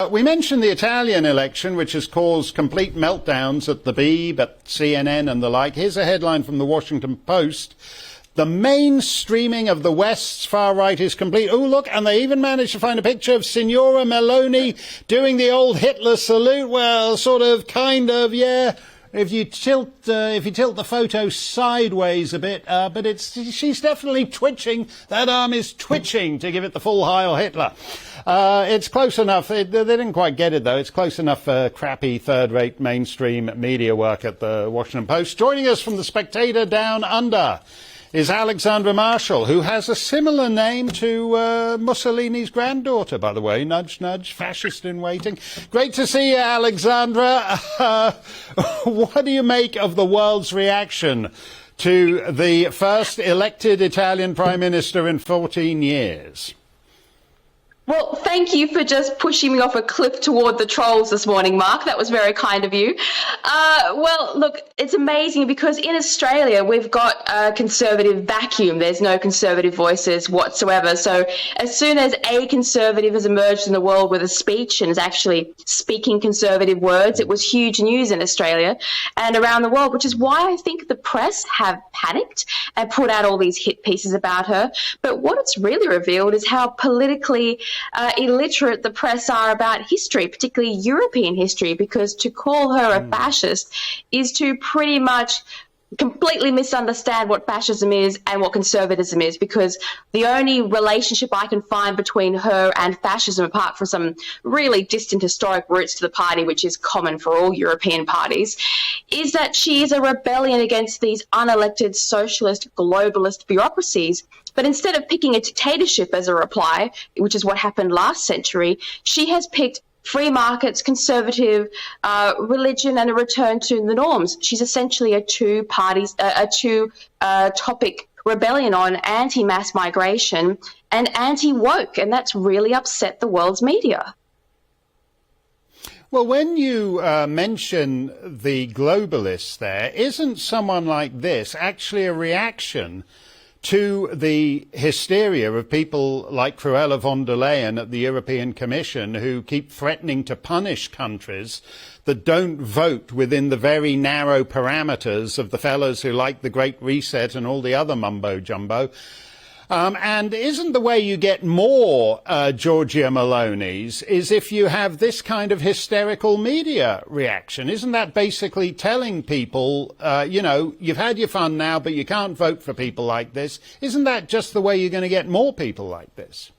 We mentioned the Italian election, which has caused complete meltdowns at the Beeb, at CNN and the like. Here's a headline from the Washington Post. The mainstreaming of the West's far right is complete. Oh, look, and they even managed to find a picture of Signora Meloni doing the old Hitler salute. Well, sort of, kind of, yeah. If you tilt the photo sideways a bit, but she's definitely twitching. That arm is twitching to give it the full Heil Hitler. It's close enough. They didn't quite get it though. It's close enough for crappy third-rate mainstream media work at the Washington Post. Joining us from the Spectator Down Under is Alexandra Marshall, who has a similar name to Mussolini's granddaughter, by the way. Nudge, nudge, fascist in waiting. Great to see you, Alexandra. What do you make of the world's reaction to the first elected Italian Prime Minister in 14 years? Well, thank you for just pushing me off a cliff toward the trolls this morning, Mark. That was very kind of you. Well, look, it's amazing because in Australia, we've got a conservative vacuum. There's no conservative voices whatsoever. So as soon as a conservative has emerged in the world with a speech and is actually speaking conservative words, it was huge news in Australia and around the world, which is why I think the press have panicked and put out all these hit pieces about her. But what it's really revealed is how politically illiterate the press are about history, particularly European history, because to call her a fascist is to pretty much completely misunderstand what fascism is and what conservatism is, because the only relationship I can find between her and fascism, apart from some really distant historic roots to the party, which is common for all European parties, is that she is a rebellion against these unelected socialist globalist bureaucracies. But instead of picking a dictatorship as a reply, which is what happened last century, she has picked free markets, conservative religion, and a return to the norms. She's essentially a two-topic rebellion on anti-mass migration and anti-woke, and that's really upset the world's media. Well, when you mention the globalists there, isn't someone like this actually a reaction to the hysteria of people like Cruella von der Leyen at the European Commission, who keep threatening to punish countries that don't vote within the very narrow parameters of the fellows who like the Great Reset and all the other mumbo-jumbo? And isn't the way you get more Giorgia Meloni's is if you have this kind of hysterical media reaction? Isn't that basically telling people, you know, you've had your fun now, but you can't vote for people like this? Isn't that just the way you're going to get more people like this?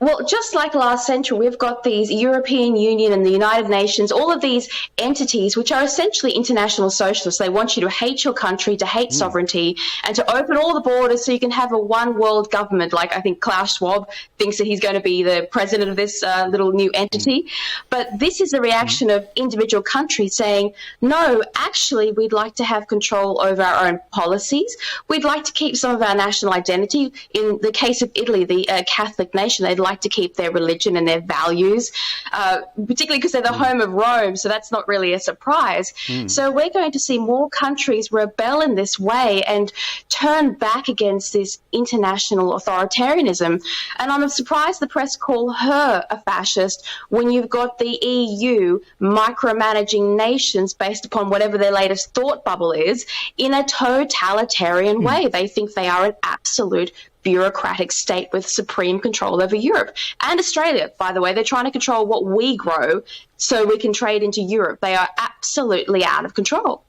Well, just like last century, we've got these European Union and the United Nations, all of these entities which are essentially international socialists. They want you to hate your country, to hate sovereignty, and to open all the borders so you can have a one world government. Like I think Klaus Schwab thinks that he's going to be the president of this little new entity. But this is the reaction of individual countries saying, no, actually, we'd like to have control over our own policies. We'd like to keep some of our national identity. In the case of Italy, the Catholic nation, they'd like to keep their religion and their values, particularly because they're the home of Rome, so that's not really a surprise. So we're going to see more countries rebel in this way and turn back against this international authoritarianism. And I'm surprised the press call her a fascist when you've got the EU micromanaging nations based upon whatever their latest thought bubble is in a totalitarian way. They think they are an absolute bureaucratic state with supreme control over Europe and Australia. By the way, they're trying to control what we grow so we can trade into Europe. They are absolutely out of control.